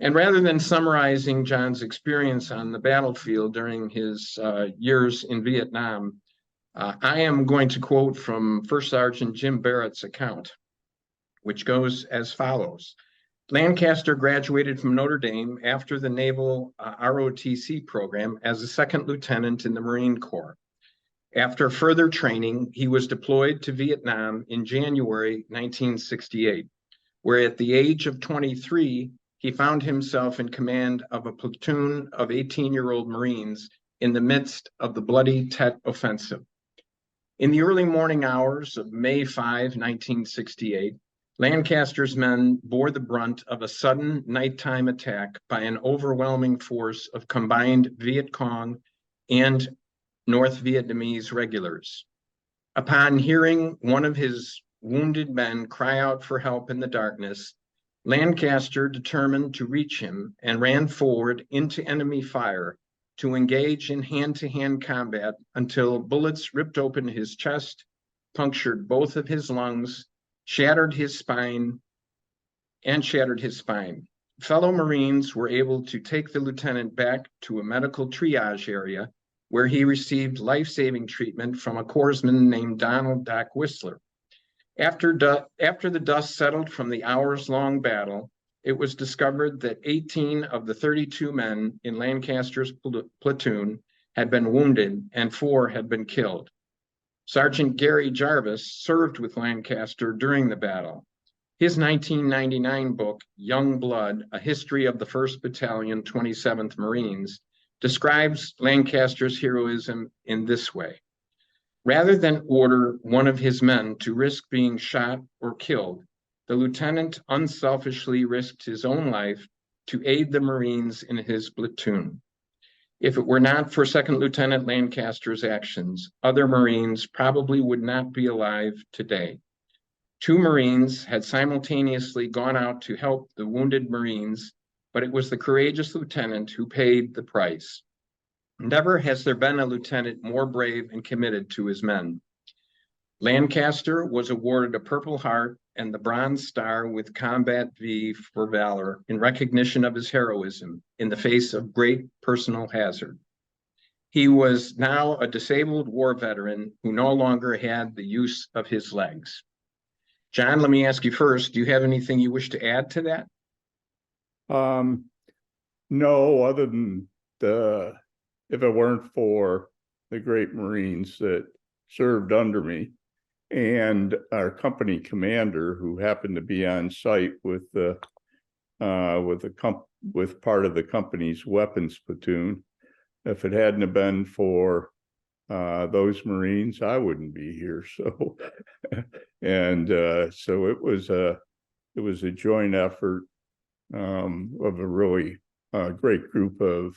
And rather than summarizing John's experience on the battlefield during his years in Vietnam, I am going to quote from First Sergeant Jim Barrett's account, which goes as follows. Lancaster graduated from Notre Dame after the Naval ROTC program as a second lieutenant in the Marine Corps. After further training, he was deployed to Vietnam in January 1968, where at the age of 23, he found himself in command of a platoon of 18-year-old Marines in the midst of the bloody Tet Offensive. In the early morning hours of May 5, 1968, Lancaster's men bore the brunt of a sudden nighttime attack by an overwhelming force of combined Viet Cong and North Vietnamese regulars. Upon hearing one of his wounded men cry out for help in the darkness, Lancaster determined to reach him and ran forward into enemy fire to engage in hand-to-hand combat until bullets ripped open his chest, punctured both of his lungs, shattered his spine. Fellow Marines were able to take the lieutenant back to a medical triage area where he received life-saving treatment from a corpsman named Donald Doc Whistler. After the dust settled from the hours-long battle, it was discovered that 18 of the 32 men in Lancaster's platoon had been wounded and 4 had been killed. Sergeant Gary Jarvis served with Lancaster during the battle. His 1999 book, Young Blood, A History of the 1st Battalion, 27th Marines, describes Lancaster's heroism in this way. Rather than order one of his men to risk being shot or killed, the lieutenant unselfishly risked his own life to aid the Marines in his platoon. If it were not for Second Lieutenant Lancaster's actions, other Marines probably would not be alive today. 2 Marines had simultaneously gone out to help the wounded Marines, but it was the courageous lieutenant who paid the price. Never has there been a lieutenant more brave and committed to his men. Lancaster was awarded a Purple Heart and the Bronze Star with Combat V for valor in recognition of his heroism in the face of great personal hazard. He was now a disabled war veteran who no longer had the use of his legs. John, let me ask you first, do you have anything you wish to add to that? No, other than if it weren't for the great Marines that served under me and our company commander, who happened to be on site with part of the company's weapons platoon, if it hadn't have been for those Marines, I wouldn't be here. So, so it was a joint effort of a really great group of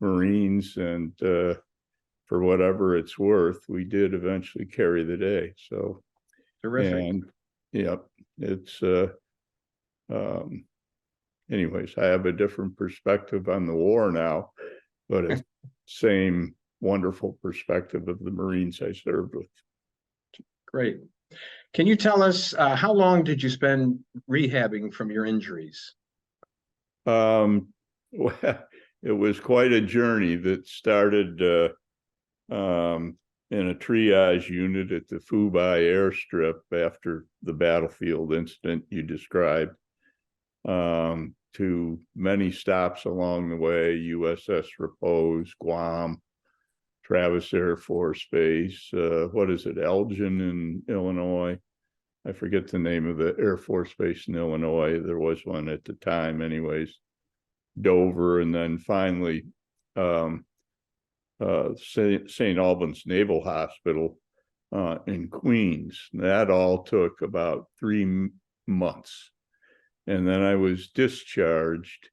Marines, and for whatever it's worth, we did eventually carry the day. So terrific. And yeah, it's anyways, I have a different perspective on the war now, but it's same wonderful perspective of the Marines I served with. Great. Can you tell us how long did you spend rehabbing from your injuries? Well, it was quite a journey that started in a triage unit at the Phu Bai airstrip after the battlefield incident you described, to many stops along the way: USS Repose, Guam, Travis Air Force Base, what is it, Elgin in Illinois? I forget the name of the Air Force Base in Illinois. There was one at the time anyways. Dover, and then finally St. Albans Naval Hospital in Queens. That all took about 3 months. And then I was discharged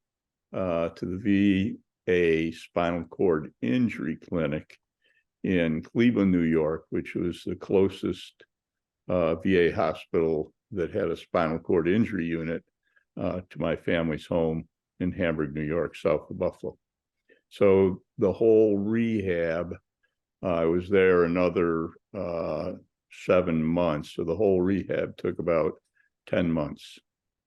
to the VA Spinal Cord Injury Clinic in Cleveland, New York, which was the closest VA hospital that had a spinal cord injury unit to my family's home in Hamburg, New York, south of Buffalo. So the whole rehab, I was there another 7 months. So the whole rehab took about 10 months.